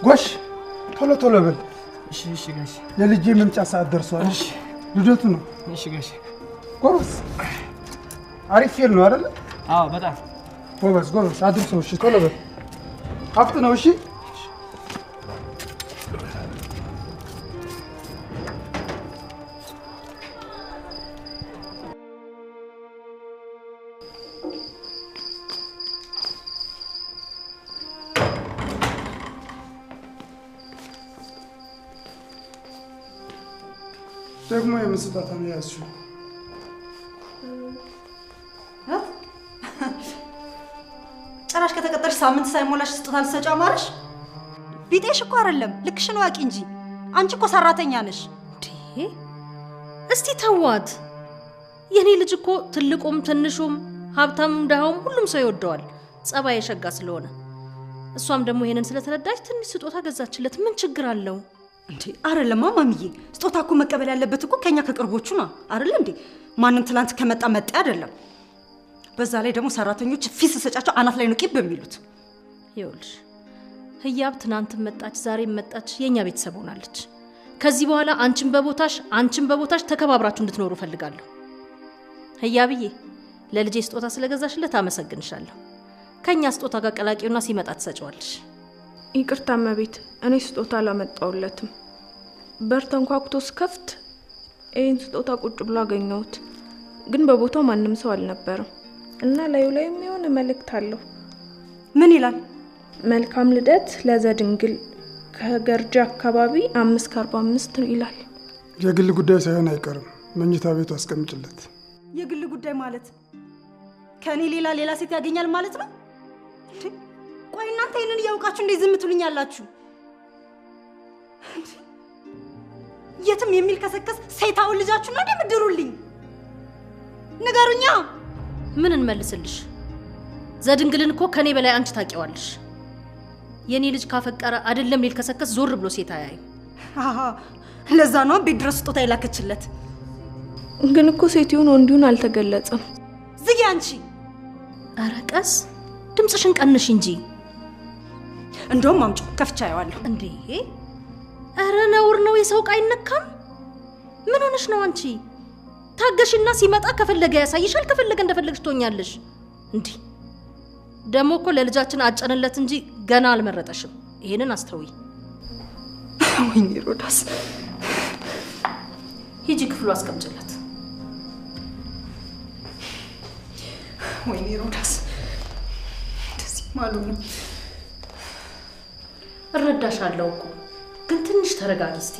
ጎሽ ቶሎ በል እሺ ጋሽ የልጄ መምጫ ሰዓት ደርሷል እሺ ልደቱ ነው እሺ ጋሽ ጎበዝ አሪፍ ፊል ነው አይደል አዎ በጣም ጎበዝ አድርሰው እሺ ቶሎ በል አፍጥ ነው እሺ ደግሞ የምስጣታ ነው ያዝሽው ጭራሽ ከተቀጠርሽ ሳምንት ሳይሞላሽ ስጦታ ልትሰጪ አማረሽ ቢጤሽ እኮ አይደለም ልክሽን ዋቂ እንጂ አንቺ እኮ ሰራተኛ ነሽ እስቲ ተዋት የኔ ልጅ እኮ ትልቁም ትንሹም ሀብታምም ደሃውም ሁሉም ሰው ይወደዋል ጸባይ የሸጋ ስለሆነ እሷም ደግሞ ይሄንን ስለተረዳች ትንሽ ስጦታ ገዛችለት ምን ችግር አለው እንዴ አይደለም ማማሚዬ ስጦታ እኮ መቀበል ያለበት እኮ ከኛ ከቅርቦቹ ነው አይደል እንዴ ማንንም ትላንት ከመጣ መጣ አይደለም በዛ ላይ ደግሞ ሰራተኞች ፊስ ሰጫቸው አናት ላይ ነው ቂብ በሚሉት ይኸውልሽ ህያብ ትናንት መጣች ዛሬ መጣች የኛ ቤተሰብ ሆናለች ከዚህ በኋላ አንቺን በቦታሽ ተከባብራችሁ እንድትኖሩ ፈልጋለሁ ህያብዬ ለልጄ ስጦታ ስለገዛሽለት አመሰግንሻለሁ ከኛ ስጦታ ጋር ቀላቂውና ሲመጣ ተሰጫዋለሽ ይቅርታ መቤት እኔ ስጦታ አላመጣውለትም በር ተንኳኩቶ ስከፍት ይሄን ስጦታ ቁጭ ብሎ አገኘሁት ግን በቦታው ማንም ሰው አልነበረም እና ላይ የሚሆን መልእክት አለው ምን ይላል መልካም ልደት ለዘድንግል ከገርጃ አካባቢ 5:45 ነው ይላል የግል ጉዳይ ሳይሆን አይቀርም መኝታ ቤቱ አስቀምጭለት የግል ጉዳይ ማለት ከኔ ሌላ ሴት ያገኛል ማለት ነው ቆይ እናንተ ይሄንን ያውቃችሁ እንዴ ዝም ትሉኛላችሁ የትም የሚል ከሰከስ ሰይታው ልጃችሁ ነው እንደምድሩልኝ ንገሩኛ ምን እንመልስልሽ ዘድንግልን እኮ ከኔ በላይ አንቺ ታውቂዋለሽ የኔ ልጅ ካፈቀረ አይደለም ሊል ከሰከስ ዞር ብሎ ሴት አያይ ለዛ ነው ቤት ድረስ ስጦታ ይላከችለት ግን እኮ ሴቲውን ወንዱን አልተገለጸም ዝጊ አንቺ አረቀስ ድምጽሽን ቀንሽ እንጂ እንደውም አምጪ ከፍቻ ያዋለሁ እንዴ አረ ነውር ነው የሰው ቃይ ነካም ምን ሆነሽ ነው አንቺ ታገሽና ሲመጣ ከፈለገ ያሳይሻል ከፈለገ እንደፈለግሽ ትሆኛለሽ እንዴ ደሞ እኮ ለልጃችን አጨነለት እንጂ ገና አልመረጠሽም ይሄንን አስተውይ ወይኔ ሮዳስ ሂጂ ክፍሉ አስቀምጭለት ወይኔ ሮዳስ እንደዚህ ማለት ነው እረዳሻለሁ እኮ ግን ትንሽ ተረጋጊ እስቲ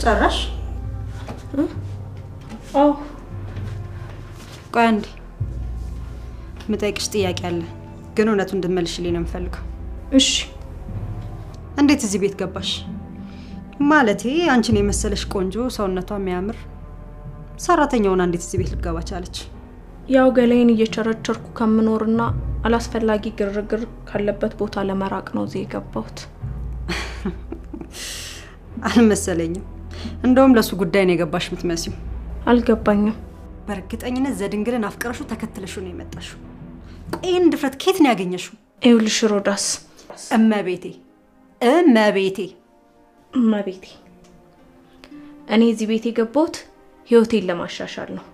ጨራሽ ቆይ አንዴ መጠይቅሽ ጥያቄ አለ ግን እውነቱን እንድትመልሽልኝ ነው የምፈልገው እሺ እንዴት እዚህ ቤት ገባሽ ማለቴ አንቺን የመሰለሽ ቆንጆ ሰውነቷ የሚያምር ሰራተኛውና እንዴት እዚህ ቤት ልትገባ ቻለች ያው ገላይን እየቸረቸርኩ ከምኖርና አላስፈላጊ ግርግር ካለበት ቦታ ለመራቅ ነው እዚህ የገባሁት አልመሰለኝም እንደውም ለሱ ጉዳይ ነው የገባሽ ምትመስዩ አልገባኝም በርግጠኝነት ዘድንግልን አፍቅረሹ ተከትለሹ ነው የመጣሽው ይሄን ድፍረት ከየት ነው ያገኘሽው ይኸውልሽ ሮዳስ እመቤቴ እኔ እዚህ ቤት የገባሁት ህይወቴን ለማሻሻል ነው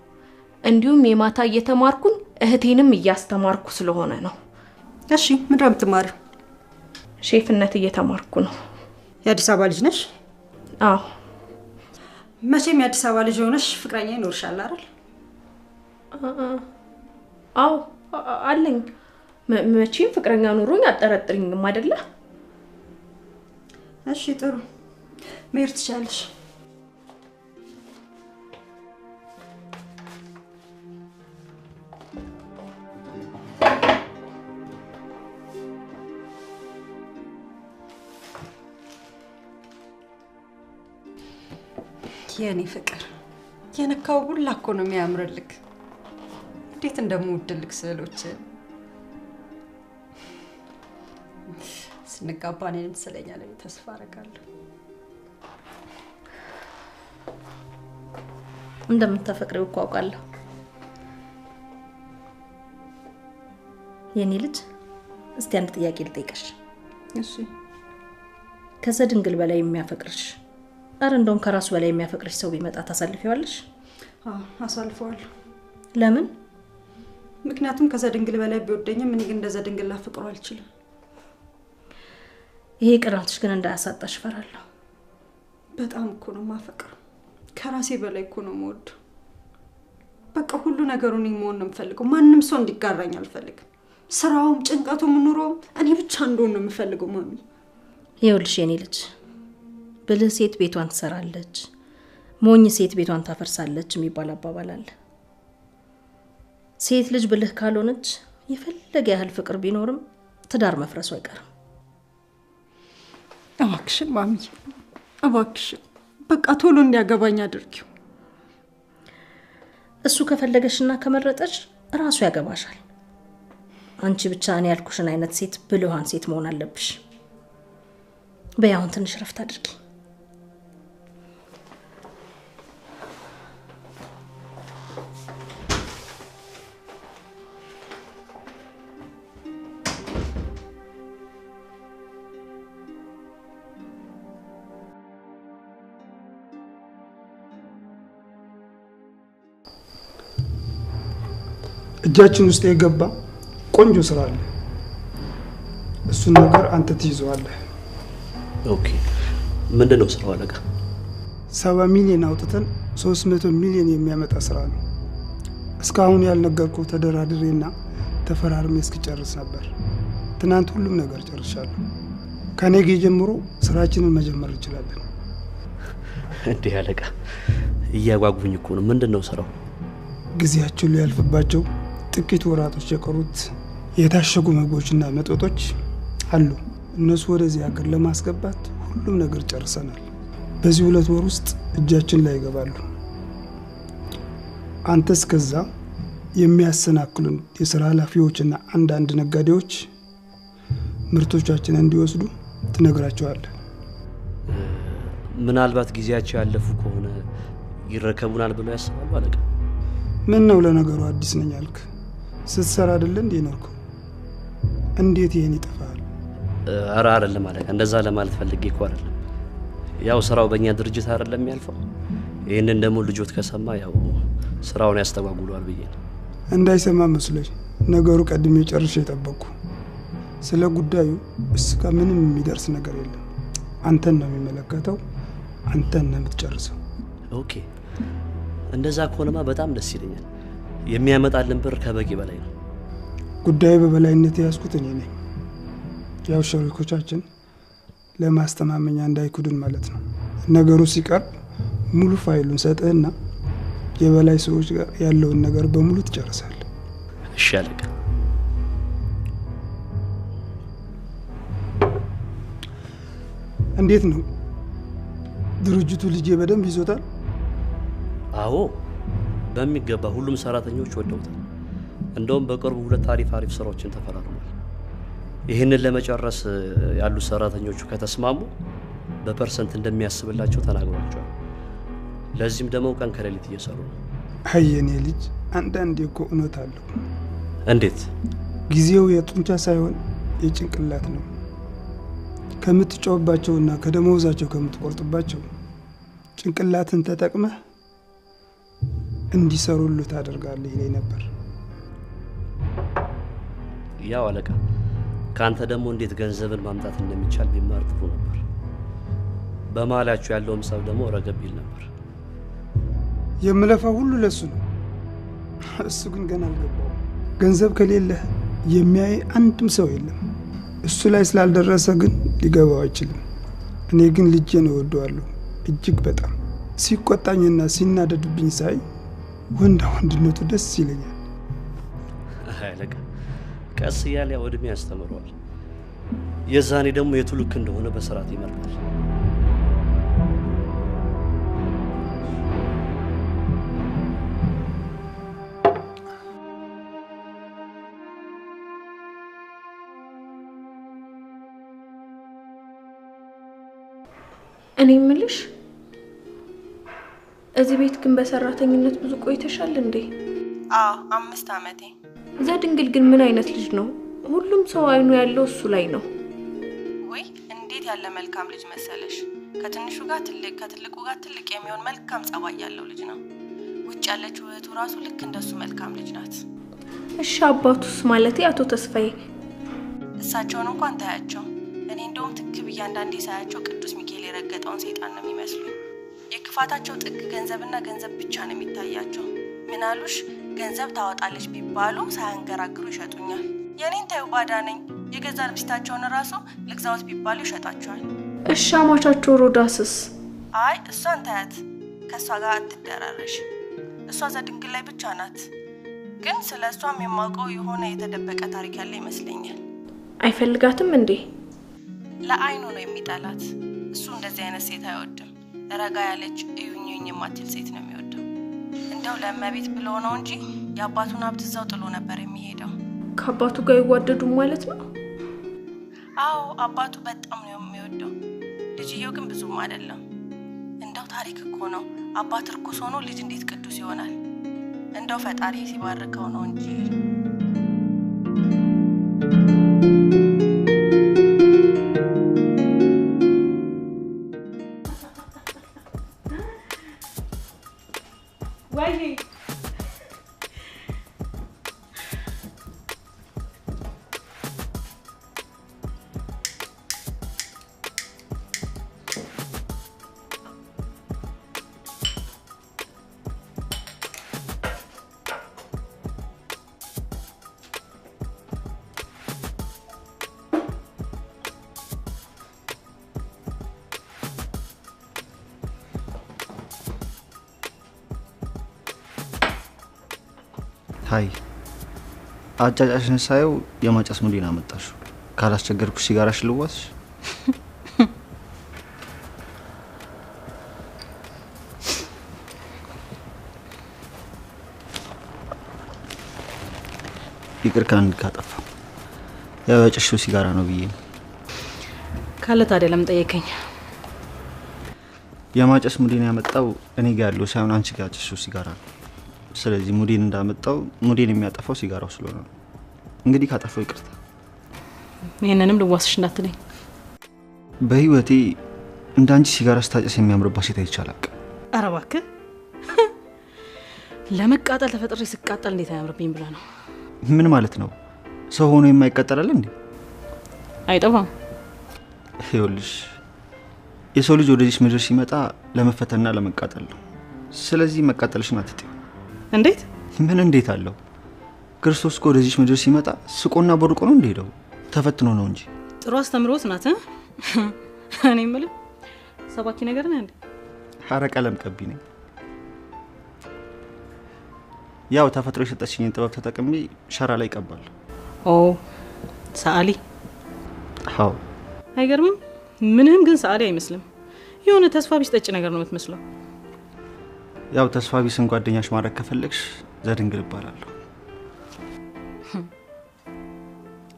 እንዲሁም የማታ እየተማርኩኝ እህቴንም እያስተማርኩ ስለሆነ ነው እሺ ምንድነው የምትማሪው ሼፍነት እየተማርኩ ነው የአዲስ አበባ ልጅ ነሽ አዎ መቼም የአዲስ አበባ ልጅ ሆነሽ ፍቅረኛ ይኖርሻል አይደል አዎ አለኝ መቼም ፍቅረኛ ኑሮኝ አጠረጥሪኝም አይደለ እሺ ጥሩ መሄድ ትችያለሽ የኔ ፍቅር የነካው ሁላ እኮ ነው የሚያምርልክ። እንዴት እንደምወድልክ ስዕሎች ስንጋባ እኔንም ስለኛለኝ ተስፋ አደርጋለሁ። እንደምታፈቅሪው እኮ አውቃለሁ። የኔ ልጅ እስቲ አንድ ጥያቄ ልጠይቅሽ። እሺ። ከዘድንግል በላይ የሚያፈቅርሽ አረ እንደውም ከራሱ በላይ የሚያፈቅርሽ ሰው ቢመጣ ታሳልፊዋለሽ? አሳልፈዋለሁ። ለምን? ምክንያቱም ከዘድንግል በላይ ቢወደኝም እኔ ግን እንደዘድንግል ላፈቅረው አልችልም። ይሄ ቅናትሽ ግን እንዳያሳጣሽ ፈራለሁ። በጣም እኮ ነው ማፈቅረው። ከራሴ በላይ እኮ ነው የምወደው። በቃ ሁሉ ነገሩን መሆን ነው የምፈልገው። ማንም ሰው እንዲጋራኝ አልፈልግም። ስራውም ጭንቀቱም ኑሮም እኔ ብቻ እንደሆነ ነው የምፈልገው ማሚ። ይኸውልሽ የኔ ልጅ ብልህ ሴት ቤቷን ትሰራለች፣ ሞኝ ሴት ቤቷን ታፈርሳለች የሚባል አባባል አለ። ሴት ልጅ ብልህ ካልሆነች የፈለገ ያህል ፍቅር ቢኖርም ትዳር መፍረሱ አይቀርም። እባክሽን ማሚ እባክሽን በቃ ቶሎ እንዲያገባኝ አድርጊው። እሱ ከፈለገሽና ከመረጠሽ ራሱ ያገባሻል። አንቺ ብቻ እኔ ያልኩሽን አይነት ሴት ብልሃን ሴት መሆን አለብሽ። በያውን ትንሽ ረፍት አድርጊ። እጃችን ውስጥ የገባ ቆንጆ ስራ አለ። እሱን ነገር አንተ ትይዘዋለህ። ኦኬ ምንድነው ስራው አለቃ? 70 ሚሊዮን አውጥተን 300 ሚሊዮን የሚያመጣ ስራ ነው። እስካሁን ያልነገርኩህ ተደራድሬና ተፈራርሜ እስክጨርስ ነበር። ትናንት ሁሉም ነገር ጨርሻለሁ። ከነገ ጀምሮ ስራችንን መጀመር እንችላለን። እንዴ አለቃ እያጓጉኝ እኮ ነው። ምንድነው ስራው? ጊዜያቸው ሊያልፍባቸው ጥቂት ወራቶች የቀሩት የታሸጉ ምግቦችና መጠጦች አሉ። እነሱ ወደዚህ ሀገር ለማስገባት ሁሉም ነገር ጨርሰናል። በዚህ 2 ወር ውስጥ እጃችን ላይ ይገባሉ። አንተስ ከዛ የሚያሰናክሉን የሥራ ኃላፊዎችና አንዳንድ ነጋዴዎች ምርቶቻችንን እንዲወስዱ ትነግራቸዋለህ። ምናልባት ጊዜያቸው ያለፉ ከሆነ ይረከቡናል ብለው ያስባሉ አለቃ? ምን ነው ለነገሩ አዲስ ነኝ አልክ? ስትሰራ አይደል እንዴ ነርኩ? እንዴት ይሄን ይጠፋል? አራ አይደለም አለቃ፣ እንደዛ ለማለት ፈልጌ እኮ አይደለም። ያው ስራው በእኛ ድርጅት አይደለም የሚያልፈው። ይሄንን ደግሞ ልጆት ከሰማ ያው ስራውን ያስተጓጉሏል ብዬ ነው። እንዳይሰማ መስሎኝ ነገሩ ቀድሜ ጨርሼ የጠበቅኩ። ስለ ጉዳዩ እስከ ምንም የሚደርስ ነገር የለም። አንተን ነው የሚመለከተው፣ አንተን ነው የምትጨርሰው። ኦኬ እንደዛ ከሆነማ በጣም ደስ ይለኛል። የሚያመጣልን ብር ከበቂ በላይ ነው። ጉዳዩ በበላይነት ያስኩት እኔ ነኝ። ያው ሸሪኮቻችን ለማስተማመኛ እንዳይኩድን ማለት ነው። ነገሩ ሲቀርብ ሙሉ ፋይሉን ሰጥህና የበላይ ሰዎች ጋር ያለውን ነገር በሙሉ ትጨርሳለህ። እሺ አለቃ። እንዴት ነው ድርጅቱ? ልጄ በደንብ ይዞታል? አዎ በሚገባ ሁሉም ሰራተኞች ወደውታል። እንደውም በቅርቡ 2 አሪፍ ስራዎችን ተፈራርሟል። ይሄንን ለመጨረስ ያሉ ሰራተኞቹ ከተስማሙ በፐርሰንት እንደሚያስብላቸው ተናግሯቸዋል። ለዚህም ደግሞ ቀን ከሌሊት እየሰሩ ነው። አየኔ ልጅ አንዳንዴ እኮ እውነት አለው። እንዴት? ጊዜው የጡንቻ ሳይሆን የጭንቅላት ነው። ከምትጫወባቸውና ከደሞዛቸው ከምትቆርጥባቸው ጭንቅላትን ተጠቅመህ እንዲሰሩልህ ታደርጋለህ ይለኝ ነበር። ያው አለቃ ካንተ ደግሞ እንዴት ገንዘብን ማምጣት እንደሚቻል ቢማር ጥሩ ነበር። በማላችሁ ያለውም ሰው ደግሞ ረገብ ይል ነበር። የምለፋው ሁሉ ለሱ ነው። እሱ ግን ገና አልገባውም። ገንዘብ ከሌለ የሚያይ አንድም ሰው የለም። እሱ ላይ ስላልደረሰ ግን ሊገባው አይችልም። እኔ ግን ልጄን እወደዋለሁ እጅግ በጣም። ሲቆጣኝና ሲናደድብኝ ሳይ ወንድነቱ ደስ ይለኛል። አለቃ ቀስ እያለ ያው እድሜ ያስተምረዋል። የዛኔ ደግሞ የቱ ልክ እንደሆነ በስርዓት ይመርጣል። እኔ ምልሽ እዚህ ቤት ግን በሰራተኝነት ብዙ ቆይተሻል እንዴ? አዎ 5 አመቴ። ዘድንግል ግን ምን አይነት ልጅ ነው? ሁሉም ሰው አይኑ ያለው እሱ ላይ ነው። ወይ እንዴት ያለ መልካም ልጅ መሰለሽ። ከትንሹ ጋር ትልቅ ከትልቁ ጋር ትልቅ የሚሆን መልካም ጸባይ ያለው ልጅ ነው። ውጭ ያለችው እህቱ ራሱ ልክ እንደሱ መልካም ልጅ ናት። እሺ አባቱስ ማለቴ አቶ ተስፋዬ? እሳቸውን እንኳን ታያቸው። እኔ እንደውም ትክብ እያንዳንዴ ሳያቸው ቅዱስ ሚካኤል የረገጠውን ሰይጣን ነው የሚመስሉኝ። የክፋታቸው ጥግ ገንዘብና ገንዘብ ብቻ ነው የሚታያቸው። ምን አሉሽ? ገንዘብ ታወጣለች ቢባሉ ሳያንገራግሩ ይሸጡኛል። የኔን ታዩ ባዳ ነኝ። የገዛ ልብስታቸውን ራሱ ልግዛውት ቢባሉ ይሸጣቸዋል። እሺ አማቻቸው ሮዳስስ? አይ እሷን ታያት፣ ከሷ ጋር አትደራረሽ። እሷ ዘድንግል ላይ ብቻ ናት። ግን ስለሷም የማውቀው የሆነ የተደበቀ ታሪክ ያለ ይመስለኛል። አይፈልጋትም እንዴ? ለአይኑ ነው የሚጣላት። እሱ እንደዚህ አይነት ሴት አይወድም። ረጋ ያለች እዩኝኝ የማትል ሴት ነው የሚወደው። እንደው ለእመቤት ብሎ ነው እንጂ የአባቱን ሀብት እዛው ጥሎ ነበር የሚሄደው። ከአባቱ ጋር ይዋደዱ ማለት ነው? አዎ አባቱ በጣም ነው የሚወደው። ልጅየው ግን ብዙም አይደለም። እንደው ታሪክ እኮ ነው። አባት ርኩስ ሆኖ ልጅ እንዴት ቅዱስ ይሆናል? እንደው ፈጣሪ ሲባርከው ነው እንጂ። ወይ ሃይ አጫጫሽን ሳየው የማጨስ ሙዲና መጣሽ። ካላስቸገርኩሽ ሲጋራሽ ልዋስሽ? ይቅር ካንድ ካጠፋ ያው ያጨሽው ሲጋራ ነው ብዬ ካለ ታዲያ ለምን ጠየቀኝ? የማጨስ ሙዲና ያመጣው እኔ ጋር ያለው ሳይሆን አንቺ ጋር ያጨሽው ሲጋራ ነው። ስለዚህ ሙዲን እንዳመጣው ሙዲን የሚያጠፋው ሲጋራው ስለሆነ ነው። እንግዲህ ካጠፋው ይቅርታ። ይሄንንም ልዋስሽ እንዳትለኝ። በህይወቴ እንዳንቺ ሲጋራ ስታጨስ የሚያምርባት ሴት አይቻላቅ። ኧረ እባክህ ለመቃጠል ተፈጥሬ ስቃጠል እንዴት አያምርብኝ ብለህ ነው? ምን ማለት ነው? ሰው ሆኖ የማይቀጠላል እንዴ? አይጠፋም። ይኸውልሽ የሰው ልጅ ወደዚህ ምድር ሲመጣ ለመፈተንና ለመቃጠል ነው። ስለዚህ መቃጠልሽን አትጥዩ። እንዴት? ምን እንዴት አለው? ክርስቶስ እኮ ወደዚህ ምድር ሲመጣ ስቆና በርቆ ነው እንደሄደው፣ ተፈትኖ ነው እንጂ። ጥሩ አስተምሮት ናት። እኔ የምልህ ሰባኪ ነገር ነህ እንዴ? ሐረ ቀለም ቀቢ ነኝ። ያው ተፈጥሮ የሰጠችኝን ጥበብ ተጠቅሜ ሸራ ላይ ቀባል። ኦ ሰዓሊ? አዎ። አይገርምም? ምንም ግን ሰዓሊ አይመስልም። የሆነ ተስፋ ቢስ ጠጭ ነገር ነው የምትመስለው። ያው ተስፋ ቢስን ጓደኛሽ ማድረግ ከፈለግሽ ዘድንግል እባላለሁ።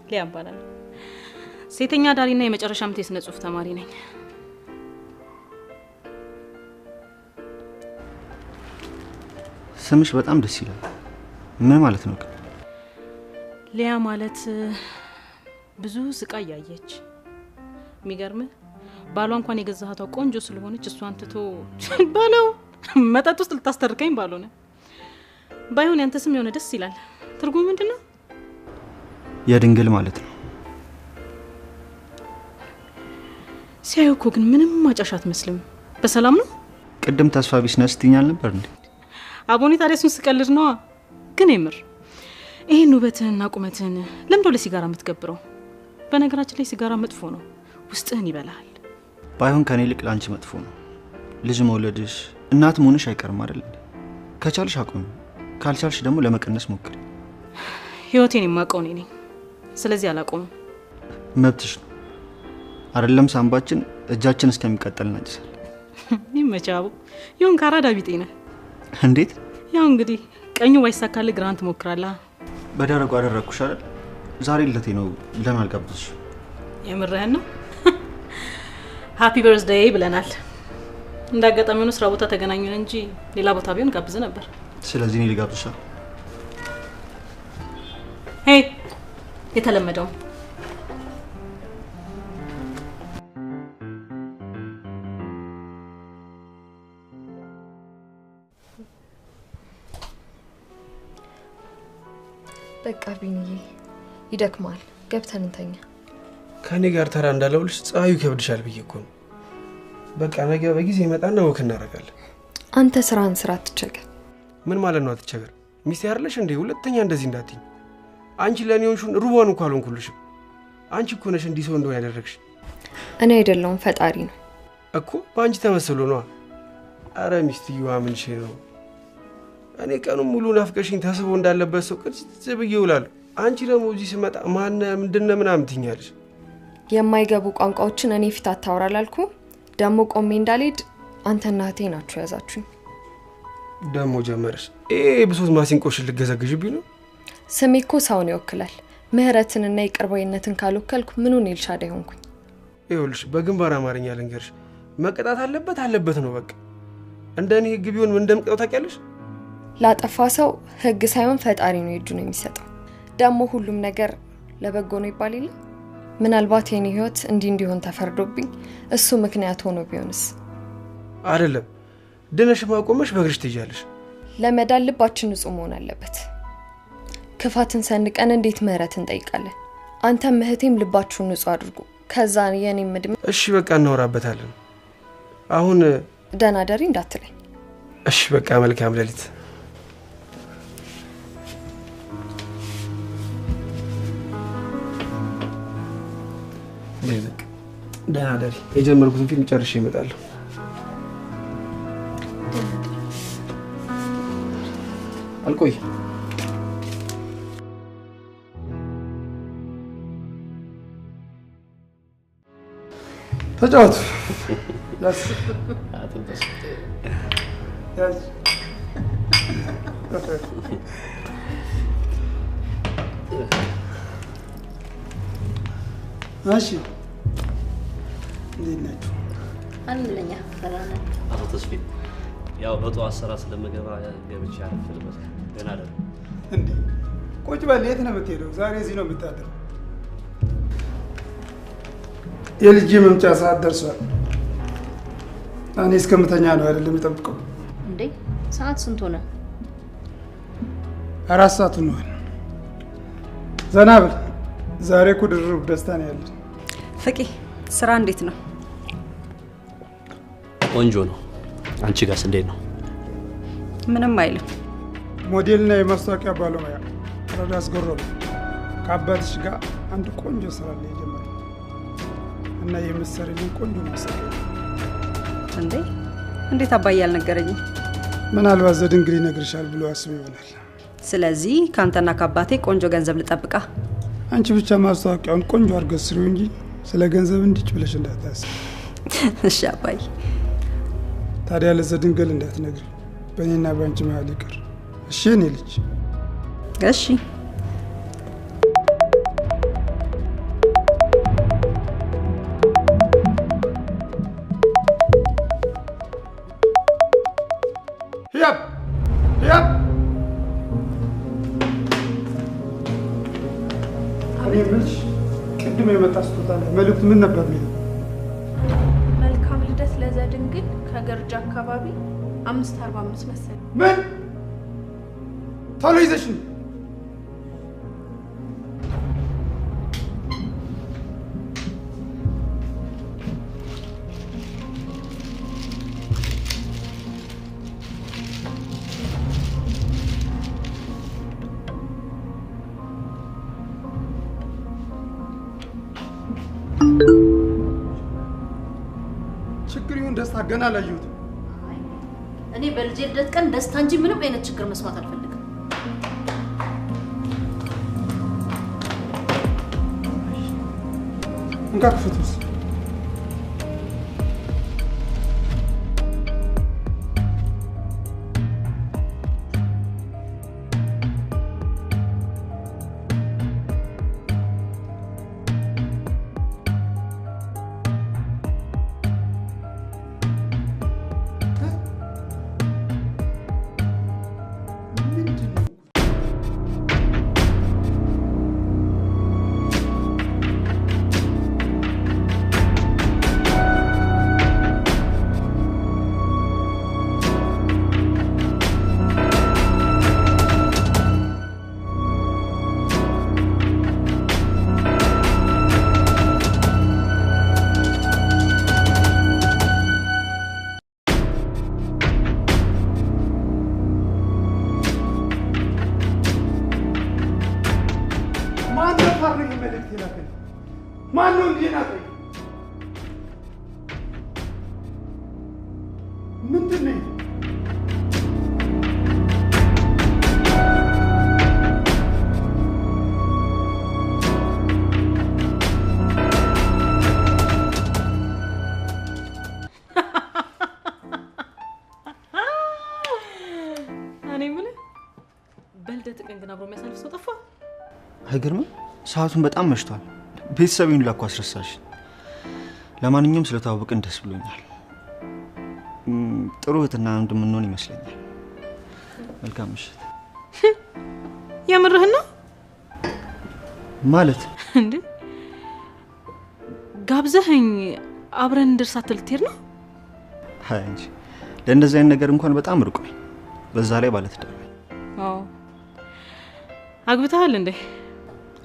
ሊያ እባላለሁ። ሴተኛ ዳሪና የመጨረሻ ዓመት የስነ ጽሁፍ ተማሪ ነኝ። ስምሽ በጣም ደስ ይላል። ምን ማለት ነው? ሊያ ማለት ብዙ ስቃይ ያየች። የሚገርምህ ባሏ እንኳን የገዛሃቷ ቆንጆ ስለሆነች እሷን ትቶ ባለው መጠጥ ውስጥ ልታስተርከኝ ባልሆነ። ባይሆን ያንተ ስም የሆነ ደስ ይላል። ትርጉሙ ምንድነው? የድንግል ማለት ነው። ሲያዩ እኮ ግን ምንም ማጫሻ አትመስልም። በሰላም ነው? ቅድም ተስፋ ቢስ ነህ ስትይኛል ነበር እንዴ? አቦኔ ታዲያ እሱን ስቀልድ ነዋ። ግን የምር ይሄን ውበትህንና ቁመትህን ለምዶ ለሲጋራ የምትገብረው? በነገራችን ላይ ሲጋራ መጥፎ ነው፣ ውስጥህን ይበላል። ባይሆን ከኔ ይልቅ ላንቺ መጥፎ ነው። ልጅ መውለድሽ እናት መሆንሽ አይቀርም አይደል? ከቻልሽ አቁሚ፣ ካልቻልሽ ደግሞ ለመቀነስ ሞክሪ። ህይወቴን የማውቀው እኔ ነኝ። ስለዚህ አላቆምም። መብትሽ ነው። አይደለም ሳምባችን እጃችን እስከሚቀጠል እናጭሳለን። ይመቻው። ይሁን ካራዳ ቢጤ ነህ። እንዴት? ያው እንግዲህ ቀኙ ባይሳካልህ ግራን ትሞክራለህ። በደረቁ አደረኩሽ አይደል? ዛሬ ለቴ ነው። ለምን አልጋብዝሽ? የምርህን ነው? ሃፒ በርዝዴይ ብለናል። እንዳጋጣሚ ሆኖ ስራ ቦታ ተገናኙን እንጂ ሌላ ቦታ ቢሆን ጋብዝ ነበር። ስለዚህ እኔ ልጋብዝሽ? ሄይ የተለመደው በቃ ቢኒዬ ይደክማል፣ ገብተን እንተኛ። ከኔ ጋር ተራ እንዳለውልሽ ፀሐዩ ከብድሻል ብዬ እኮ ነው። በቃ ነገ በጊዜ ይመጣና ወክ እናደርጋለን። አንተ ስራን ስራ አትቸገር። ምን ማለት ነው አትቸገር? ሚስቴ አይደለሽ እንዴ? ሁለተኛ እንደዚህ እንዳትኝ። አንቺ ለኔ ሆንሽን ሩባን እንኳን አልሆንኩልሽም። አንቺ እኮ ነሽ እንዲህ ሰው እንደሆነ ያደረግሽ። እኔ አይደለሁም ፈጣሪ ነው እኮ። በአንቺ ተመስሎ ነው። አረ ሚስትየዋ ምን ሽ ነው? እኔ ቀኑን ሙሉ ናፍቀሽኝ ታስቦ እንዳለበት ሰው ቅርጽ ብዬ እውላለሁ። አንቺ ደግሞ እዚህ ስመጣ ማን ምንድነው ምናምን ትኛለሽ። የማይገቡ ቋንቋዎችን እኔ ፊት አታወራላልኩ። ደሞ ቆሜ እንዳልሄድ አንተና እህቴ ናችሁ ያዛችሁኝ። ደሞ ጀመረሽ። ብሶት ማሲንቆሽን ልገዘግዥብኝ ነው? ስሜ እኮ ሰውን ይወክላል። ምህረትንና ይቅርባይነትን ካልወከልኩ ምኑን ኤልሻዳይ ሆንኩኝ? ይኸውልሽ በግንባር አማርኛ ልንገርሽ፣ መቀጣት አለበት ነው በቃ። እንደኔ ህግ ቢሆን ምን እንደምቀጣው ታውቂያለሽ? ላጠፋ ሰው ህግ ሳይሆን ፈጣሪ ነው እጁን የሚሰጠው። ደሞ ሁሉም ነገር ለበጎ ነው ይባል የለ? ምናልባት የኔ ህይወት እንዲሆን ተፈርዶብኝ እሱ ምክንያት ሆኖ ቢሆንስ? አይደለም ድነሽ ማቆመሽ በእግርሽ ትይያለሽ። ለመዳን ልባችን ንጹህ መሆን አለበት። ክፋትን ሰንቀን እንዴት ምህረት እንጠይቃለን? አንተም እህቴም ልባችሁን ንጹህ አድርጉ። ከዛ የኔም ምድም እሺ በቃ እናወራበታለን። አሁን ደህና ደሪ እንዳትለኝ። እሺ በቃ መልካም ሌሊት። ደህና ደሪ። የጀመርኩትን ፊልም ጨርሼ እመጣለሁ። አልቆይ ተጫወቱ። እሺ እንዴት ናችሁ? አንለኛ ሰላም ነን። አቶ ተስፊ ያው በጠዋት ስራ ስለምገባ ገብቼ አልፈልበት። ገና አይደል እንዴ? ቁጭ በል። የት ነው የምትሄደው? ዛሬ እዚህ ነው የምታድረው? የልጅ መምጫ ሰዓት ደርሷል። እኔ እስከምተኛ ነው አይደል የምጠብቀው? እንዴ ሰዓት ስንት ሆነ? 4 ሰዓት ሆኗል። ዘና በል። ዛሬ እኮ ድርብ ደስታ ነው ያለን። ፍቂ ስራ እንዴት ነው? ቆንጆ ነው። አንቺ ጋርስ እንዴት ነው? ምንም አይልም። ሞዴልና የማስታወቂያ ባለሙያ ረዳስ ጎሮብ ከአባትሽ ጋር አንድ ቆንጆ ስራ ላይ የጀመረው እና የምትሰሪልኝ ቆንጆ ማስታወቂያ። እንዴ እንዴት አባዬ አልነገረኝም? ምናልባት ዘድንግል ይነግርሻል ብሎ አስቦ ይሆናል። ስለዚህ ካንተና ከአባቴ ቆንጆ ገንዘብ ልጠብቃ። አንቺ ብቻ ማስታወቂያውን ቆንጆ አድርገሽ ስሪው እንጂ ስለ ገንዘብ እንዲች ብለሽ እንዳታስቢ። እሺ አባዬ። ታዲያ ለዘድንግል እንዳትነግሪ፣ በእኔና በአንቺ መሀል ይቅር። እሺ እኔ ልጅ። እሺ ያብ ያብ እኔ የምልሽ ቅድም የመጣ ስጦታ ላይ መልዕክት ምን ነበር የሚለው? መልካም ልደት ለዘድንግል ከገርጃ አካባቢ 545 መሰለኝ። ምን? ቶሎ ይዘሽ ነው። ችግር ይሁን ደስታ ገና አላየሁትም። እኔ በልጄ ልደት ቀን ደስታ እንጂ ምንም አይነት ችግር መስማት አልፈልግም። እንካ ክፍቱስ። ማን ነው እንዲህ ናቀኝ? ምንድን ነኝ? አይገርምም? ሰዓቱን በጣም መሽቷል። ቤተሰቤን ላኩ አስረሳሽ። ለማንኛውም ስለተዋወቅን ደስ ብሎኛል። ጥሩ እህትና እንደምንሆን ይመስለኛል። መልካም ምሽት። የምርህን ነው ማለት እንዴ? ጋብዘኸኝ አብረን እንደርሳት ልትሄድ ነው? አይ እንጂ ለእንደዚህ አይነት ነገር እንኳን በጣም ሩቅ ነኝ። በዛ ላይ ባለትዳር ነኝ። አዎ። አግብተሃል እንዴ?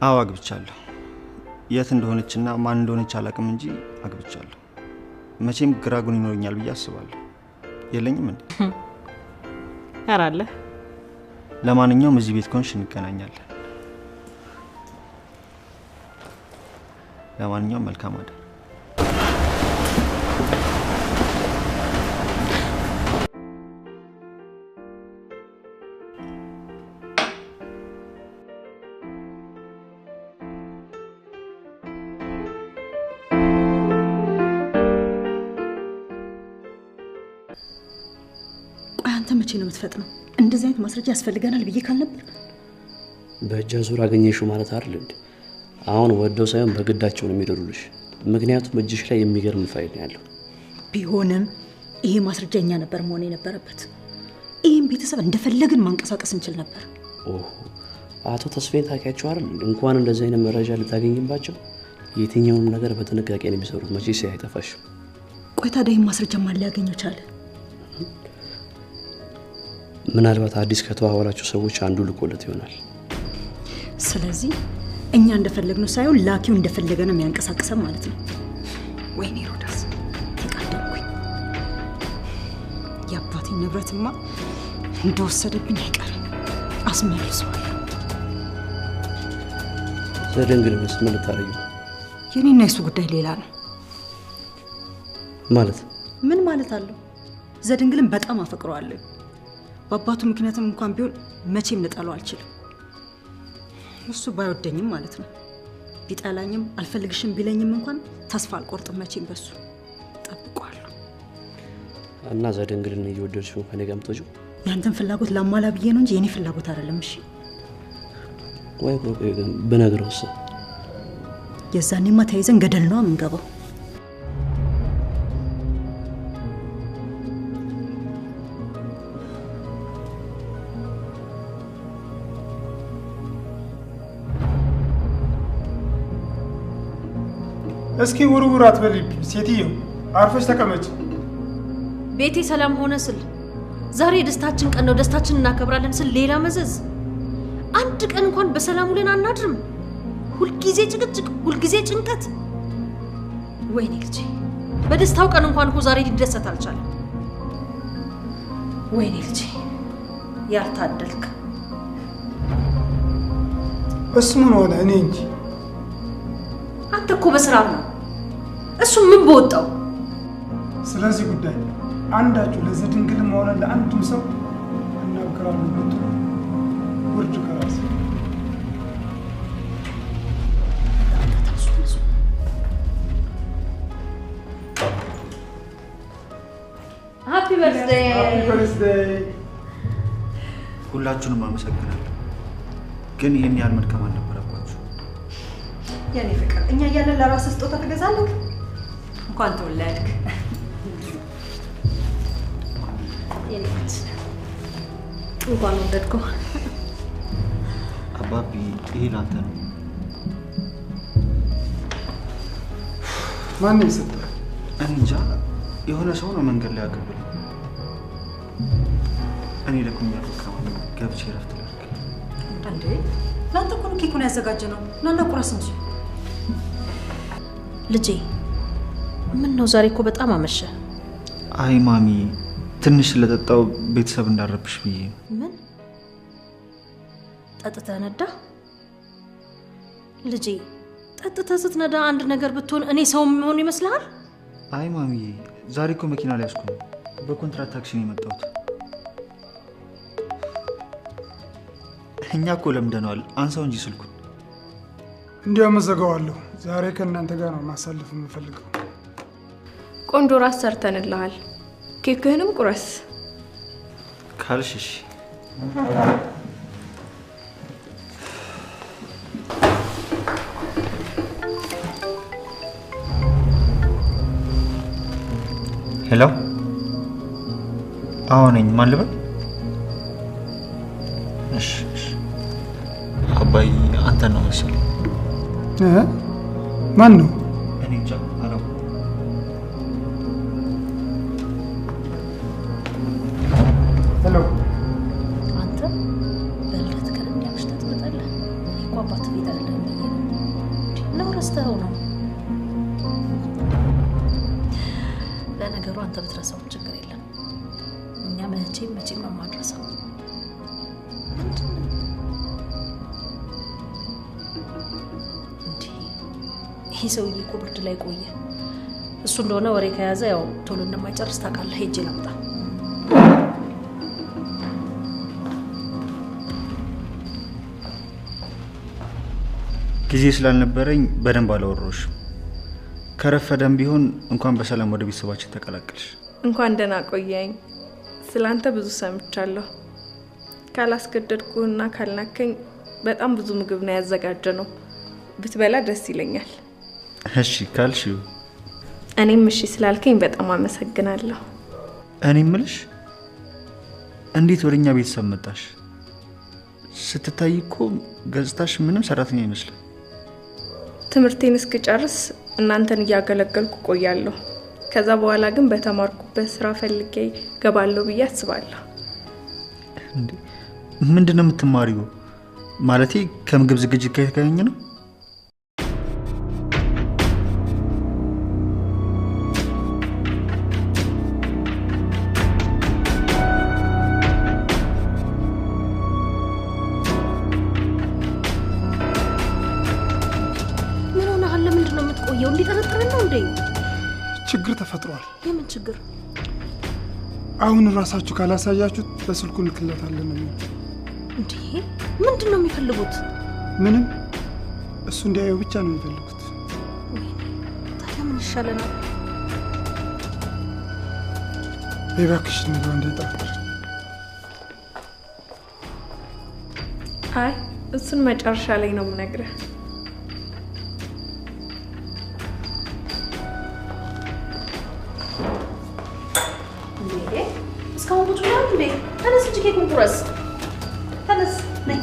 አዎ አግብቻለሁ። የት እንደሆነችና ማን እንደሆነች አላውቅም እንጂ አግብቻለሁ። መቼም ግራጉን ይኖርኛል ብዬ አስባለሁ። የለኝም እንዴ? ኧረ አለ። ለማንኛውም እዚህ ቤት ኮንሽ እንገናኛለን። ለማንኛውም መልካም አዳር። መቼ ነው የምትፈጥነው? እንደዚህ አይነት ማስረጃ ያስፈልገናል ብዬ ካልነበር በእጃ ዙር አገኘሽው ማለት አይደል እንዴ? አሁን ወደው ሳይሆን በግዳቸው ነው የሚደሩልሽ። ምክንያቱም እጅሽ ላይ የሚገርም ፋይል ነው ያለው። ቢሆንም ይሄ ማስረጃ እኛ ነበር መሆን የነበረበት። ይሄን ቤተሰብ እንደፈለግን ማንቀሳቀስ እንችል ነበር። ኦሆ አቶ ተስፋዬን ታውቂያቸው አይደል? እንኳን እንደዚህ አይነት መረጃ ልታገኝባቸው የትኛውንም ነገር በጥንቃቄ ነው የሚሰሩት። መቼ ሲያይጠፋሽ። ቆይ ታዲያ ይሄን ማስረጃ ማን ሊያገኘው ቻለ? ምናልባት አዲስ ከተዋዋላቸው ሰዎች አንዱ ልኮለት ይሆናል። ስለዚህ እኛ እንደፈለግነው ሳይሆን ላኪው እንደፈለገ ነው የሚያንቀሳቅሰን ማለት ነው። ወይኔ ሮዳስ ተቃደምኩኝ። የአባቴ ንብረትማ እንደወሰደብኝ አይቀርም፣ አስመልሰዋል። ዘደንግልንስ ምን ልታረጊው? የኔና የሱ ጉዳይ ሌላ ነው። ማለት ምን ማለት አለው? ዘደንግልን በጣም አፈቅረዋለሁ። በአባቱ ምክንያትም እንኳን ቢሆን መቼም ልጠላው አልችልም። እሱ ባይወደኝም ማለት ነው። ቢጠላኝም አልፈልግሽም ቢለኝም እንኳን ተስፋ አልቆርጥም መቼም በሱ ጠብቀዋለሁ። እና ዘደንግልን እየወደድሽው ከኔ ጋር የምትወጪው ያንተን ፍላጎት ላሟላ ብዬ ነው እንጂ የኔ ፍላጎት አይደለም። እሺ ወይ ግን ብነግረውስ? የዛኔማ ተይዘን ገደል ነው የምንገባው። እስኪ ውርውር አትበልብኝ ሴትዮ፣ አርፈሽ ተቀመጭ። ቤቴ ሰላም ሆነ ስል ዛሬ ደስታችን ቀን ነው፣ ደስታችን እናከብራለን ስል ሌላ መዘዝ። አንድ ቀን እንኳን በሰላም ውለን አናድርም። ሁልጊዜ ጭቅጭቅ፣ ሁልጊዜ ጭንቀት። ወይኔ ልጄ፣ በደስታው ቀን እንኳን እኮ ዛሬ ሊደሰት አልቻለም። ወይኔ ልጄ፣ ያልታደልክ። እሱ ምን ሆነ? እኔ እንጂ አንተ እኮ በስራ ነው፣ እሱ ምን በወጣው። ስለዚህ ጉዳይ አንዳችሁ ለዘድንግልም ሆነ ለአንድም ሰው እናገራለሁ ብትሉ ውርድ ከራስ ሃፒ በርዝዴይ። ሃፒ በርዝዴይ። ሁላችሁንም አመሰግናለሁ። ግን ይሄን ያህል መድከም አልነበረባችሁ። የኔ ፍቅር፣ እኛ እያለን ለራስህ ስጦታ ትገዛለህ? እንኳን ተወለድክ። የኔ ልጅ እንኳን ወለድከው። አባቢ፣ ይሄ ላንተ ነው። ማን ይሰጣል? እኔ እንጃ፣ የሆነ ሰው ነው መንገድ ላይ ያቀበለኝ። እኔ ደክሞኛል፣ በቃ ገብቼ እረፍት ላድርግ። እንዴ ለአንተ እኮ ነው ኬኩን ያዘጋጀ ነው። ናና ቁረስ እንጂ ልጄ። ምን ነው ዛሬ እኮ በጣም አመሸ። አይ ማሚ፣ ትንሽ ስለጠጣው ቤተሰብ እንዳረብሽ ብዬ ነው። ምን ጠጥተህ ነዳ? ልጄ ጠጥተህ ስትነዳ አንድ ነገር ብትሆን እኔ ሰው መሆን ይመስልሃል? አይ ማሚዬ ዛሬ እኮ መኪና ላይ ያስኩ በኮንትራት ታክሲ ነው የመጣሁት። እኛ እኮ ለምደነዋል። አንሳው እንጂ ስልኩ እንዲያው መዘጋዋለሁ። ዛሬ ከእናንተ ጋር ነው ማሳለፍ የምፈልገው። ቆንጆ ራስ ሰርተንልሃል። ኬክህንም ቁረስ ካልሽሽ። ሄሎ አሁን ማን ልበል? እሺ አባይ አንተ ነው መሰለኝ። ማን ነው? እኔ እንጃ አላው። ሄሎ አንተ በልደት ቀን እንዲያምሽታ ትመጣለህ? እኮ አባት ቤት አይደለም ነው ረስተኸው ነው። ለነገሩ አንተ ብትረሳው ችግር የለም። እኛ መቼም ነው ማድረሰው። ይህ ሰውዬ እኮ ብርድ ላይ ቆየ። እሱ እንደሆነ ወሬ ከያዘ ያው ቶሎ እንደማይጨርስ ታውቃለህ። ሄጄ ላምጣ። ጊዜ ስላልነበረኝ በደንብ አላወራሁሽም። ከረፈደም ቢሆን እንኳን በሰላም ወደ ቤተሰባችን ተቀላቀልሽ። እንኳን ደህና ቆየኝ። ስላንተ ብዙ ሰምቻለሁ። ካላስገደድኩና ካልናከኝ በጣም ብዙ ምግብ ነው ያዘጋጀነው። ብትበላ ደስ ይለኛል። እሺ ካልሽው። እኔም እሺ ስላልከኝ በጣም አመሰግናለሁ። እኔ ምልሽ እንዴት ወደኛ ቤተሰብ መጣሽ? ስትታይ እኮ ገጽታሽ ምንም ሰራተኛ አይመስልም። ትምህርቴን እስክጨርስ እናንተን እያገለገልኩ ቆያለሁ። ከዛ በኋላ ግን በተማርኩበት ስራ ፈልጌ ገባለሁ ብዬ አስባለሁ። እንዴ ምንድነው የምትማሪው? ማለቴ ከምግብ ዝግጅት ጋር የተገናኘ ነው? ችግር ተፈጥሯል። የምን ችግር? አሁን ራሳችሁ ካላሳያችሁት በስልኩ ልክለታለን ነው። እንዴ ምንድነው የሚፈልጉት? ምንም እሱ እንዲያየው ብቻ ነው የሚፈልጉት። ታዲያ ምን ይሻለናል? እባክሽ ንገው እንዳይጠራጠር። አይ እሱን መጨረሻ ላይ ነው የምነግርህ። እስካሁን ቁጭ ብለሃል እንዴ? ተነስ እንጂ ኬኩን ቁረስ። ተነስ ነይ።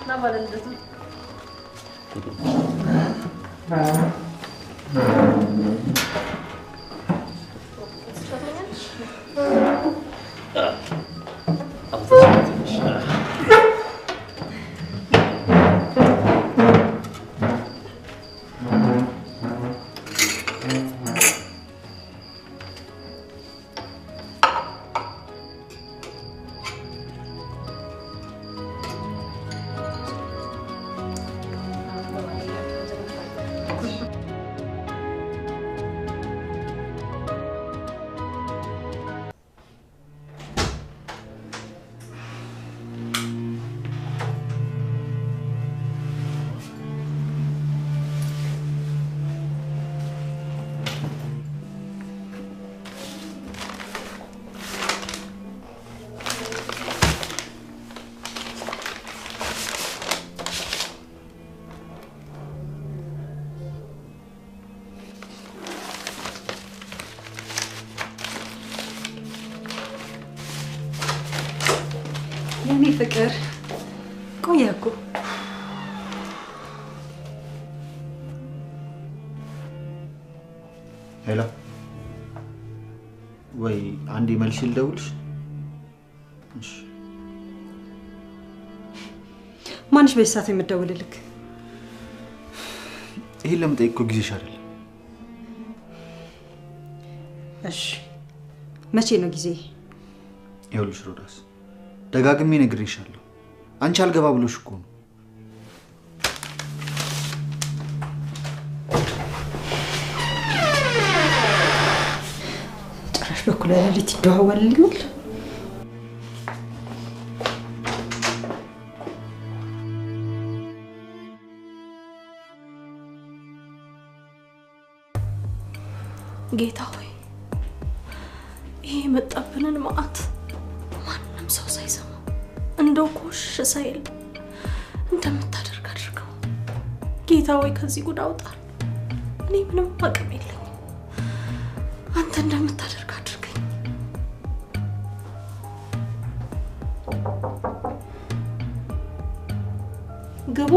ና ባለልደቱ ፍቅር ቆየ እኮ ሄሎ ወይ አንዴ መልሽ ልደውልሽ እሺ ማንሽ በዚህ ሰዓት የምትደውልልክ ይሄን ለመጠየቅ እኮ ጊዜሽ አይደለም እሺ መቼ ነው ጊዜ ይኸውልሽ ሮዳስ ደጋግሜ ነግሬሻለሁ አንቺ አልገባ ብሎሽ እኮ ነው ጭራሽ በኩል ለሊት ይደዋወልልኛል ጌታ ሆይ ይሄ መጣብንን ማአት ማንንም ሰው ሳይሰማ እንደው ኮሽ ሳይል እንደምታደርግ አድርገው ጌታ ሆይ ከዚህ ጉድ አውጣን እኔ ምንም አቅም የለኝም አንተ እንደምታደርግ አድርገኝ ግቡ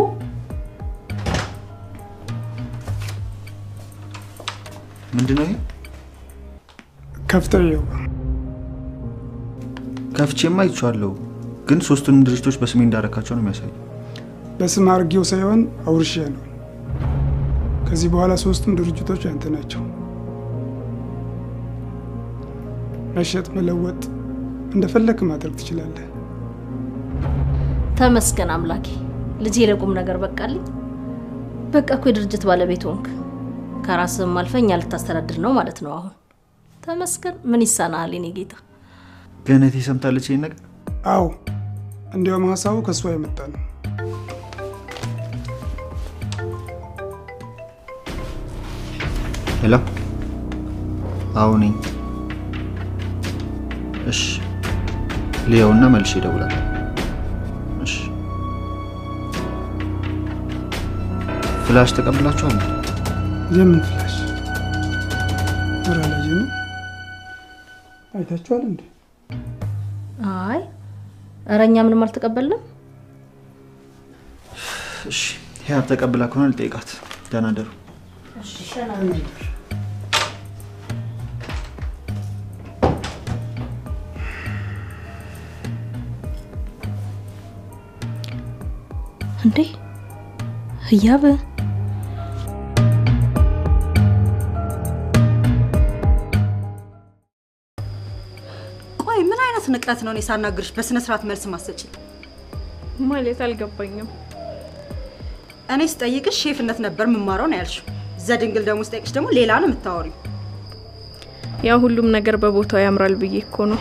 ምንድነው ይሄ ከፍተው ከፍቼማ አይቻለሁ ግን ሶስቱንም ድርጅቶች በስሜ እንዳረካቸው ነው የሚያሳየው በስም አርጌው ሳይሆን አውርሼ ነው ከዚህ በኋላ ሶስቱም ድርጅቶች አንተ ናቸው መሸጥ መለወጥ እንደፈለክ ማድረግ ትችላለህ ተመስገን አምላኬ ልጄ ለቁም ነገር በቃልኝ በቃ እኮ የድርጅት ባለቤት ሆንክ ከራስም አልፈኛ ልታስተዳድር ነው ማለት ነው አሁን ተመስገን ምን ይሳናል እኔ ጌታ ገነቴ ሰምታለች ይሄን ነገር አው እንዲያውም ሐሳቡ ከሷ የመጣ ነው ሄሎ አውኒ እሺ ሊያውና መልሼ እደውላለሁ እሺ ፍላሽ ተቀብላችኋል የምን ፍላሽ ወራላጅ ነው አይታችኋል እንዴ አይ አረኛ ምንም አልተቀበልንም እሺ ያ ተቀብላ ከሆነ ልጠይቃት ደህና ደሩ እሺ ሰላም እንዴ ህያብ ቆይ ምን አይነት ንቀት ነው እኔ ሳናግርሽ በስነ ስርዓት መልስ ማሰጪ ማለት አልገባኝም እኔ ስጠይቅሽ ሼፍነት ነበር መማራው ነው ያልሽው ዘድንግል ደግሞ ስጠይቅሽ ደግሞ ሌላ ነው የምታወሪው ያ ሁሉም ነገር በቦታው ያምራል ብዬ እኮ ነው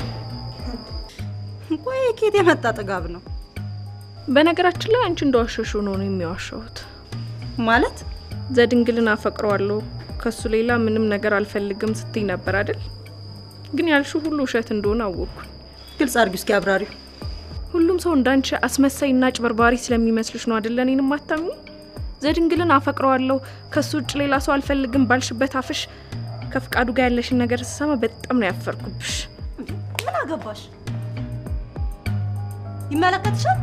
ቆይ ከየት የመጣ ጥጋብ ነው በነገራችን ላይ አንቺ እንደዋሸሹ ነው የሚዋሸሁት ማለት ዘድንግልን አፈቅረዋለሁ ከሱ ሌላ ምንም ነገር አልፈልግም ስትይ ነበር አይደል ግን ያልሽው ሁሉ ውሸት እንደሆነ አወቅኩ ግልጽ አድርጊው እስኪ አብራሪው ሁሉም ሰው እንዳንቺ አስመሳይና ጭበርባሪ ስለሚመስልሽ ነው አይደል እኔንም አታምኚ ዘድንግልን አፈቅረዋለሁ ከሱ ውጭ ሌላ ሰው አልፈልግም ባልሽበት አፍሽ ከፍቃዱ ጋር ያለሽን ነገር ሰማ በጣም ነው ያፈርኩብሽ ምን አገባሽ ይመለከትሻል